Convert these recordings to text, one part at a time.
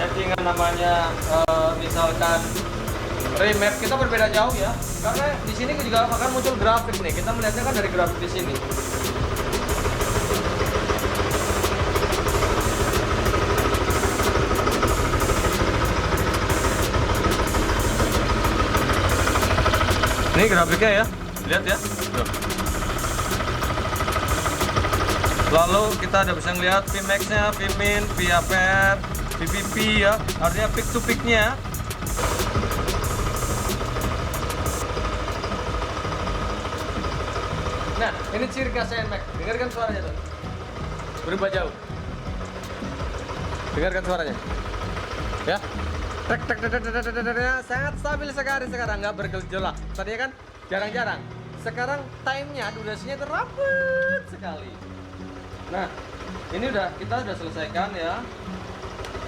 settingan namanya misalkan remap kita berbeda jauh ya, karena di sini juga akan muncul grafik nih. Kita melihatnya kan dari grafik di sini. Ini grafiknya ya, lihat ya. Tuh. Lalu kita ada bisa ngeliat Vmax-nya, Vmin, VAPR, VPP ya, artinya peak to peak-nya. Nah, ini ciri khas NMAX. Dengarkan suaranya tuh. Berubah jauh. Dengarkan suaranya. Ya. Tek tek tek tek tek tek tek tek, sangat stabil sekali sekarang, nggak bergejolak. Tadinya kan jarang-jarang. Sekarang time-nya, durasinya itu rapet sekali. Nah, ini kita udah selesaikan ya.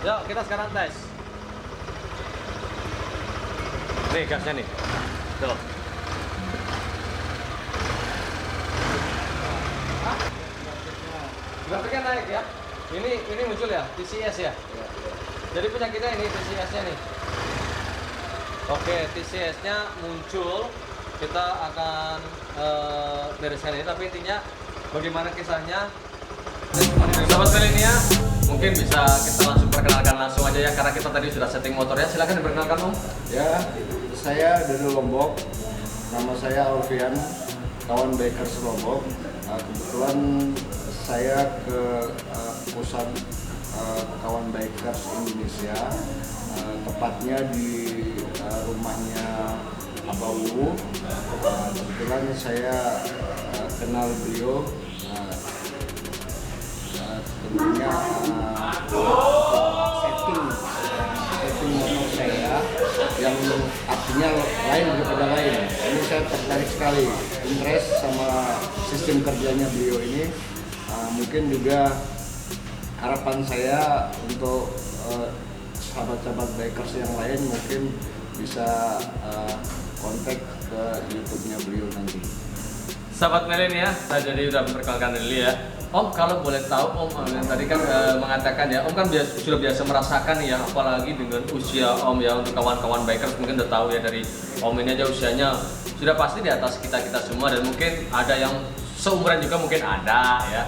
Yuk, kita sekarang tes. Nih gasnya nih. Tuh. Grafiknya naik ya. Ini muncul ya, TCS ya. Jadi punya kita ini TCS-nya nih. Oke, TCS-nya muncul. Kita akan bereskan ini, tapi intinya bagaimana kisahnya. Sobat Milenia, mungkin bisa kita langsung perkenalkan langsung aja ya, karena kita tadi sudah setting motornya. Silahkan diperkenalkan Om. Ya, saya dari Lombok. Nama saya Alfian, kawan Bikers Lombok. Kebetulan saya ke pusat kawan Bikers Indonesia, tepatnya di rumahnya Abah Wuwu. Kebetulan saya kenal beliau. Tentunya setting motor saya yang artinya lain daripada lain. Ini saya tertarik sekali, interest sama sistem kerjanya beliau ini. Mungkin juga harapan saya untuk sahabat-sahabat bikers yang lain mungkin bisa kontak ke YouTube-nya beliau nanti. Sahabat Milenia, saya jadi udah memperkenalkan dulu ya. Om, kalau boleh tahu Om, tadi kan mengatakan ya, Om kan sudah biasa merasakan ya, apalagi dengan usia Om ya, untuk kawan-kawan bikers mungkin udah tahu ya, dari Om ini aja usianya sudah pasti di atas kita semua, dan mungkin ada yang seumuran juga mungkin ada ya.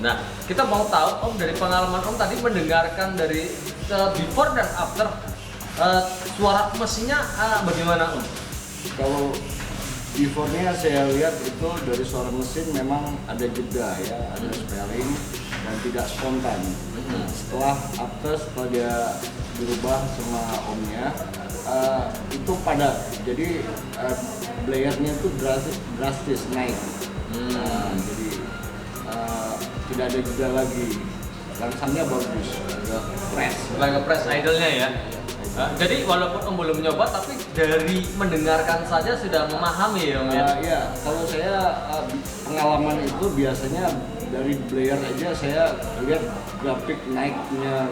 Nah, kita mau tahu Om, dari pengalaman Om tadi mendengarkan dari before dan after, suara mesinnya bagaimana Om? Kalau before-nya saya lihat itu dari suara mesin memang ada jeda ya, ada sparing dan tidak spontan. Setelah dia dirubah sama omnya, itu padat. Jadi blayernya itu drastis naik. Jadi tidak ada jeda lagi. Langsungnya bagus, udah press. Laga press idle-nya ya. Jadi walaupun Om belum nyoba, tapi dari mendengarkan saja sudah memahami ya Om ya? Iya, kalau saya pengalaman itu biasanya dari player aja saya lihat grafik naiknya,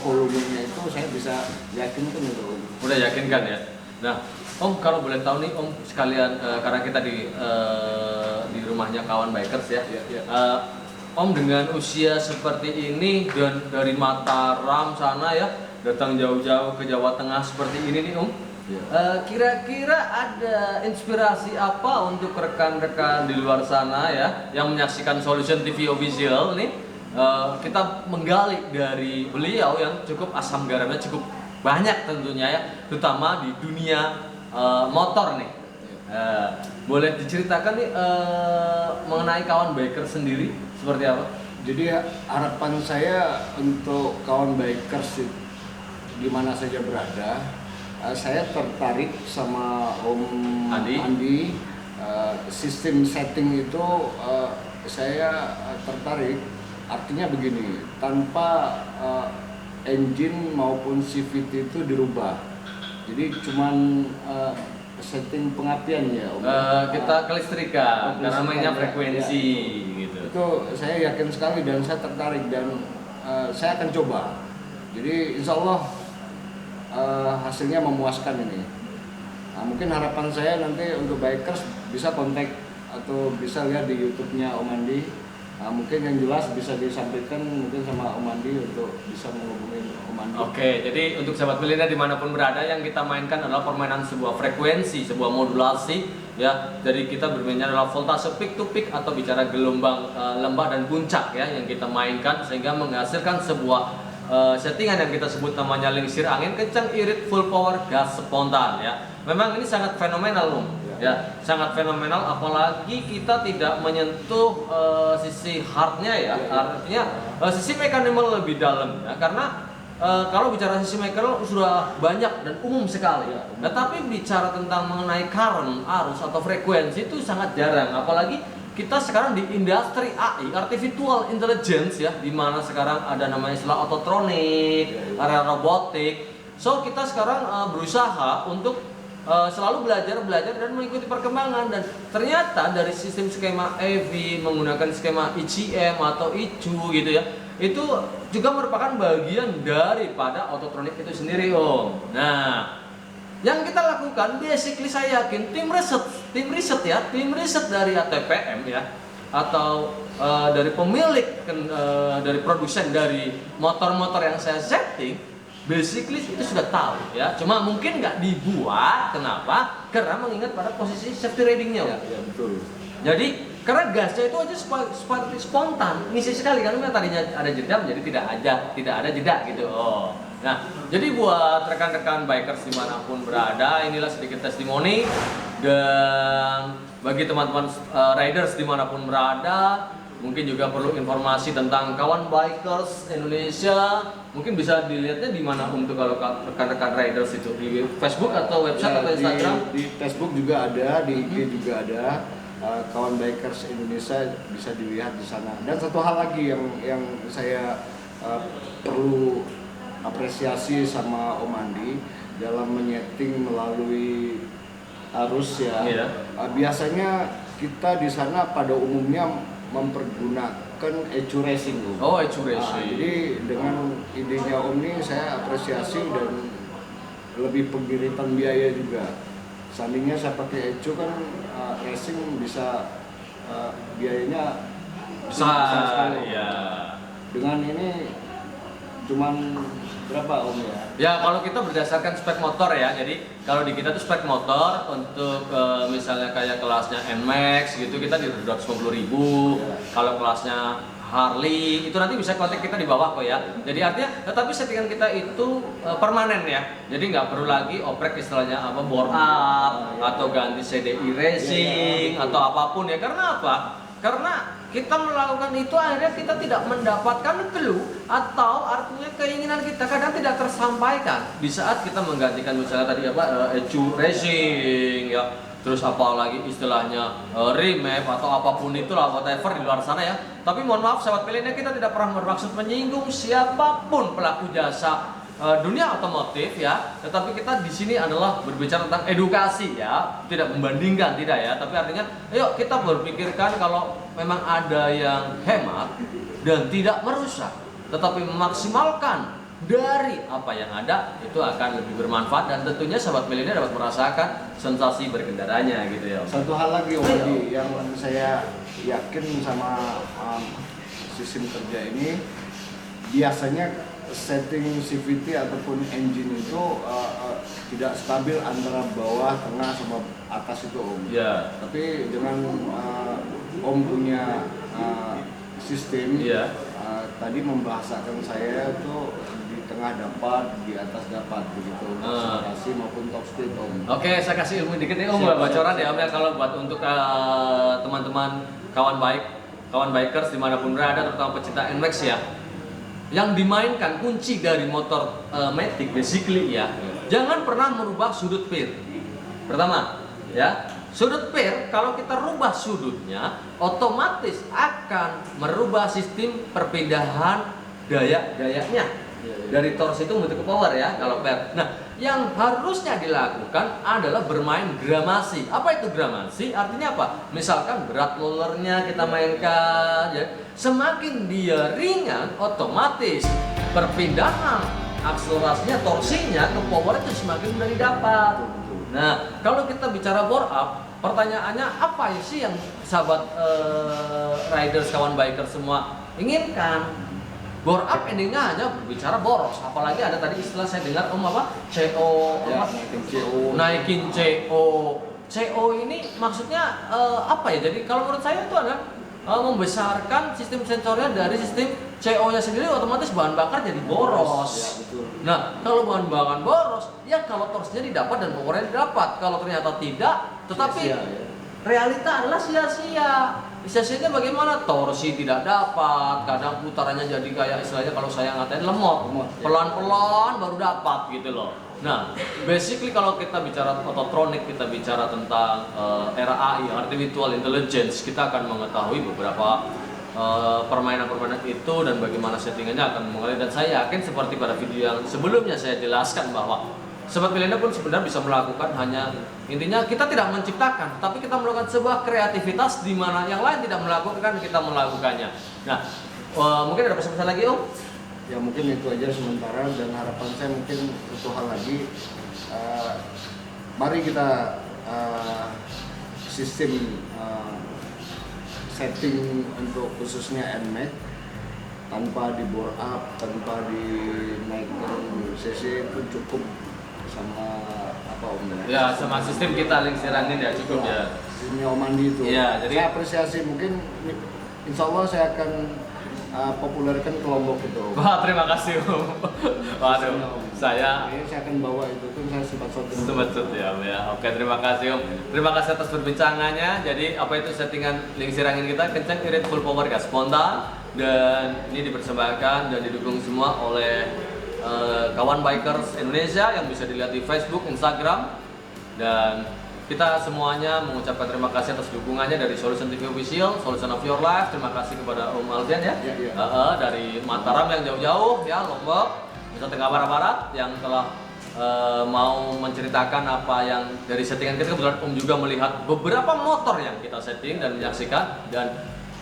volumenya itu saya bisa yakinkan itu. Udah yakinkan ya? Nah, Om kalau boleh tahu nih Om sekalian, karena kita di rumahnya kawan bikers ya. Om dengan usia seperti ini dan dari Mataram sana ya, datang jauh-jauh ke Jawa Tengah seperti ini nih Om. Kira-kira ada inspirasi apa untuk rekan-rekan di luar sana ya, yang menyaksikan Solution TV Official nih? Kita menggali dari beliau yang cukup asam garamnya cukup banyak tentunya ya, terutama di dunia motor nih. Boleh diceritakan nih mengenai kawan biker sendiri seperti apa? Jadi harapan saya untuk kawan bikers di mana saja berada, saya tertarik sama Om Andi. Sistem setting itu saya tertarik. Artinya begini, tanpa engine maupun CVT itu dirubah. Jadi cuman setting pengapian ya Om. Kita kelistrikan, karena mainnya frekuensi gitu. Itu saya yakin sekali dan saya tertarik, dan saya akan coba. Jadi insya Allah hasilnya memuaskan ini. Nah, mungkin harapan saya nanti untuk bikers bisa kontak atau bisa lihat di YouTube-nya Om Andi. Nah, mungkin yang jelas bisa disampaikan mungkin sama Om Andi untuk bisa menghubungi Om Andi. Oke, jadi untuk sahabat milenial dimanapun berada, yang kita mainkan adalah permainan sebuah frekuensi, sebuah modulasi, ya. Jadi kita bermainnya adalah voltase peak to peak atau bicara gelombang lembah dan puncak, ya, yang kita mainkan sehingga menghasilkan sebuah settingan yang kita sebut namanya lingsir angin kencang, irit, full power, gas spontan, ya. Memang ini sangat fenomenal, Om. Ya, sangat fenomenal, apalagi kita tidak menyentuh sisi hardnya, ya, artinya sisi mekanisme lebih dalam, ya, karena kalau bicara sisi mekanisme sudah banyak dan umum sekali, ya. Nah, tapi bicara tentang mengenai current, arus atau frekuensi itu sangat jarang, apalagi kita sekarang di industri AI, artificial intelligence, ya, di mana sekarang ada namanya istilah autotronic, area robotik. So kita sekarang berusaha untuk selalu belajar dan mengikuti perkembangan, dan ternyata dari sistem skema AV menggunakan skema EGM atau ECU gitu, ya, itu juga merupakan bagian daripada autotronic itu sendiri, Om. Nah, yang kita lakukan basically saya yakin tim riset dari ATPM, ya, atau dari pemilik dari produsen dari motor-motor yang saya setting, basically itu sudah tahu, ya, cuma mungkin nggak dibuat. Kenapa? Karena mengingat pada posisi safety ridingnya, Ya, betul. jadi karena gasnya itu aja spontan, ngisi sekali kan, tadinya ada jeda menjadi tidak ada jeda gitu. Oh, nah, jadi buat rekan-rekan bikers dimanapun berada, inilah sedikit testimoni, dan bagi teman-teman riders dimanapun berada, mungkin juga perlu informasi tentang kawan bikers Indonesia. Mungkin bisa dilihatnya di mana untuk kalau rekan-rekan riders itu di Facebook atau website atau Instagram? Di Facebook juga ada, di IG juga ada. Kawan bikers Indonesia bisa dilihat di sana. Dan satu hal lagi yang saya perlu apresiasi sama Om Andi dalam menyeting melalui arus, ya. Iya. Biasanya kita di sana pada umumnya mempergunakan ECU Racing, Om. Oh, ECU Racing. Jadi dengan idenya Om ini saya apresiasi dan lebih penggiritan biaya juga. Seandainya saya pakai ECU kan racing bisa biayanya besar sekali. Ya. Dengan ini cuman berapa, Om, ya? Ya, kalau kita berdasarkan spek motor, ya. Jadi kalau di kita tuh spek motor untuk misalnya kayak kelasnya NMAX gitu, kita di 250.000. Ya. Kalau kelasnya Harley itu nanti bisa kontak kita di bawah kok, ya. Jadi artinya, tetapi settingan kita itu permanen, ya. Jadi nggak perlu lagi oprek istilahnya apa bore up atau ganti CDI racing atau apapun, ya. Karena apa? Karena kita melakukan itu akhirnya kita tidak mendapatkan clue atau artinya keinginan kita kadang tidak tersampaikan di saat kita menggantikan misalnya tadi apa ECU racing, ya, terus apalagi istilahnya remap atau apapun itulah, whatever di luar sana, ya. Tapi mohon maaf sahabat milenial, kita tidak pernah bermaksud menyinggung siapapun pelaku jasa dunia otomotif, ya. Tetapi kita di sini adalah berbicara tentang edukasi, ya, tidak membandingkan, tidak, ya. Tapi artinya, ayo kita berpikirkan kalau memang ada yang hemat dan tidak merusak, tetapi memaksimalkan dari apa yang ada, itu akan lebih bermanfaat dan tentunya sahabat milenial dapat merasakan sensasi berkendaranya, gitu, ya. Satu hal lagi, Om Adi, yang saya yakin sama sistem kerja ini, biasanya setting CVT ataupun engine itu tidak stabil antara bawah, tengah, sama atas itu, Om. Ya. Tapi dengan Om punya sistem, Iya. tadi membahasakan saya itu di tengah dapat, di atas dapat, begitu, untuk akselerasi maupun top speed, Om. Oke, saya kasih ilmu dikit nih, Om, Siap, bocoran, siap, ya, Om, ya, kalau buat untuk teman-teman kawan bikers dimanapun berada, terutama pecinta NMAX, ya. Yang dimainkan kunci dari motor Matic basically, ya, jangan pernah merubah sudut pair. Pertama, ya, sudut pair kalau kita rubah sudutnya otomatis akan merubah sistem perpindahan daya-dayanya dari torsi itu menuju ke power, ya, kalau pair. Nah, yang harusnya dilakukan adalah bermain gramasi. Apa itu gramasi? Artinya apa? Misalkan berat rollernya kita mainkan, ya. Semakin dia ringan, otomatis perpindahan akselerasinya, torsinya ke power itu semakin mudah didapat. Nah, kalau kita bicara bore up, pertanyaannya apa sih yang sahabat riders, kawan biker semua inginkan? Bore up endingnya hanya berbicara boros, apalagi ada tadi istilah saya dengar apa CO, Ya, apa? naikin CO. Naikin CO. CO ini maksudnya apa ya? Jadi kalau menurut saya itu adalah membesarkan sistem sensornya dari sistem CO-nya sendiri, otomatis bahan bakar jadi boros. Ya, betul. Nah, kalau bahan bakar boros, ya kalau torsinya didapat dan powernya didapat. Kalau ternyata tidak, tetapi Sia-sia, ya. realita adalah sia-sia. Sia-sianya bagaimana? Torsi tidak dapat, kadang putarannya jadi kayak istilahnya kalau saya ngatain lemot, Lemot, ya. pelan-pelan baru dapat gitu loh. Nah, basically kalau kita bicara ototronik, kita bicara tentang era AI, artificial intelligence, kita akan mengetahui beberapa permainan-permainan itu dan bagaimana settingannya akan mengalir. Dan saya yakin seperti pada video yang sebelumnya saya jelaskan bahwa sobat milenial pun sebenarnya bisa melakukan, hanya intinya kita tidak menciptakan, tapi kita melakukan sebuah kreativitas di mana yang lain tidak melakukan, kita melakukannya. Nah, mungkin ada pesan-pesan lagi Om? Ya mungkin itu aja sementara, dan harapan saya mungkin satu hal lagi, mari kita sistem setting untuk khususnya NMAX tanpa di bore up, tanpa dinaikkan CC itu cukup sama apa Om Ya, sama sistem kita link sirangin ya cukup ya. Sistemnya Om Andi itu. Ya, jadi Saya apresiasi, mungkin insya Allah saya akan populerkan kelompok itu. wah, terima kasih Om. Waduh, saya akan bawa itu kan, saya sempat Sebetut ya, Om ya. Oke, terima kasih Om. Terima kasih atas perbincangannya. Jadi apa itu settingan link sirangin kita, kencang, irit, full power, gas spontan, dan ini dipersembahkan dan didukung semua oleh kawan bikers Indonesia yang bisa dilihat di Facebook, Instagram, dan kita semuanya mengucapkan terima kasih atas dukungannya dari Solution TV Official, Solution of Your Life. Terima kasih kepada Om Aldian ya, Ya. dari Mataram yang jauh-jauh ya, Lombok, Nusa Tenggara Barat, yang telah mau menceritakan apa yang dari settingan kita. Kebetulan Om juga melihat beberapa motor yang kita setting dan menyaksikan, dan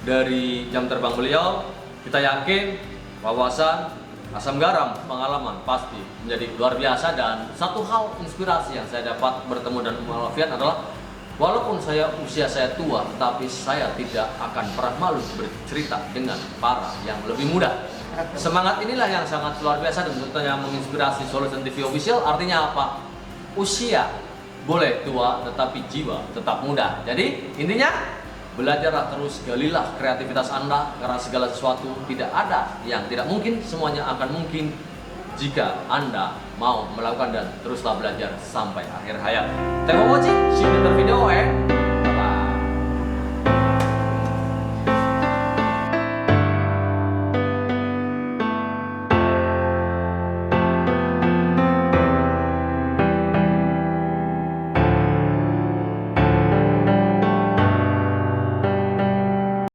dari jam terbang beliau kita yakin wawasan asam garam pengalaman pasti menjadi luar biasa. Dan satu hal inspirasi yang saya dapat bertemu dan Om Alfian adalah walaupun usia saya tua, tapi saya tidak akan pernah malu bercerita dengan para yang lebih muda. Semangat inilah yang sangat luar biasa dan tentunya menginspirasi Solution TV Official. Artinya apa? Usia boleh tua, tetapi jiwa tetap muda. Jadi intinya belajarlah terus, galilah kreativitas Anda, karena segala sesuatu tidak ada yang tidak mungkin, semuanya akan mungkin jika Anda mau melakukan, dan teruslah belajar sampai akhir hayat. Thank you for watching, see you in the video and